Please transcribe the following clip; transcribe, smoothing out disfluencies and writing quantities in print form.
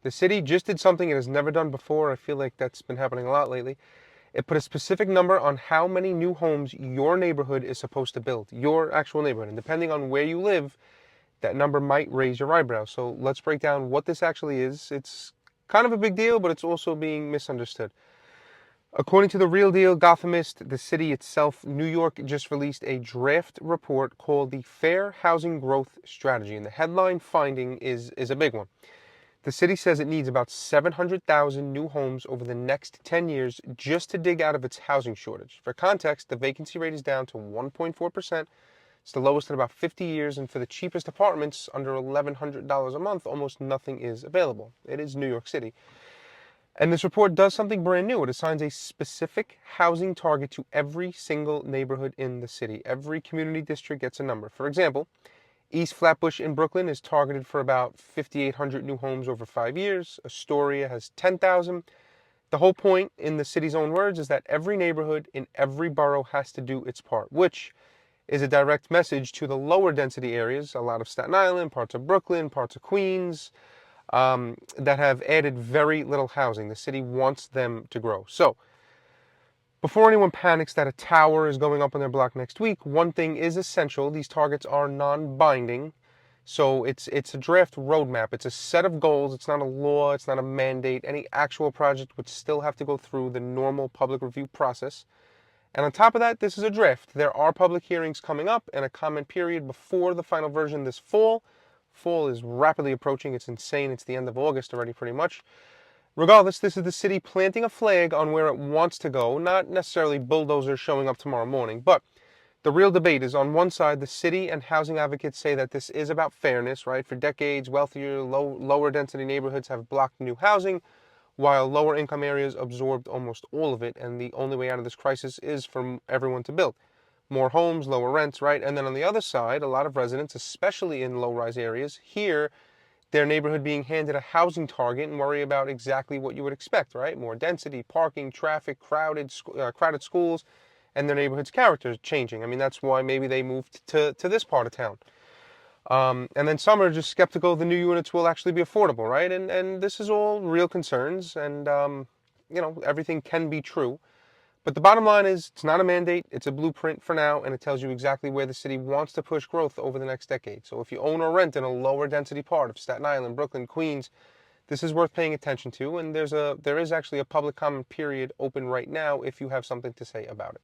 The city just did something it has never done before. I feel like that's been happening a lot lately. It put a specific number on how many new homes your neighborhood is supposed to build, your actual neighborhood. And depending on where you live, that number might raise your eyebrows. So let's break down what this actually is. It's kind of a big deal, but it's also being misunderstood. According to the Real Deal Gothamist, the city itself, New York just released a draft report called the Fair Housing Growth Strategy. And the headline finding is a big one. The city says it needs about 700,000 new homes over the next 10 years just to dig out of its housing shortage. For context, the vacancy rate is down to 1.4%. It's the lowest in about 50 years, and for the cheapest apartments, under $1,100 a month, almost nothing is available. It is New York City. And this report does something brand new. It assigns a specific housing target to every single neighborhood in the city. Every community district gets a number. For example, East Flatbush in Brooklyn is targeted for about 5,800 new homes over 5 years. Astoria has 10,000. The whole point, in the city's own words, is that every neighborhood in every borough has to do its part, which is a direct message to the lower density areas, a lot of Staten Island, parts of Brooklyn, parts of Queens, that have added very little housing. The city wants them to grow. So, before anyone panics that a tower is going up on their block next week, one thing is essential. These targets are non-binding. So it's a draft roadmap. It's a set of goals. It's not a law. It's not a mandate. Any actual project would still have to go through the normal public review process. And on top of that, this is a draft. There are public hearings coming up and a comment period before the final version this fall. Fall is rapidly approaching. It's insane. It's the end of August already, pretty much. Regardless, this is the city planting a flag on where it wants to go, not necessarily bulldozers showing up tomorrow morning. But the real debate is, on one side, the city and housing advocates say that this is about fairness, right? For decades, wealthier, lower density neighborhoods have blocked new housing, while lower income areas absorbed almost all of it. And the only way out of this crisis is for everyone to build more homes, lower rents, right? And then on the other side, a lot of residents, especially in low-rise areas, hear their neighborhood being handed a housing target and worry about exactly what you would expect, right? More density, parking, traffic, crowded schools, and their neighborhood's character changing. I mean, that's why maybe they moved to this part of town. And then some are just skeptical the new units will actually be affordable, right? And this is all real concerns, and everything can be true. But the bottom line is, it's not a mandate, it's a blueprint for now, and it tells you exactly where the city wants to push growth over the next decade. So if you own or rent in a lower density part of Staten Island, Brooklyn, Queens, this is worth paying attention to, and there is actually a public comment period open right now if you have something to say about it.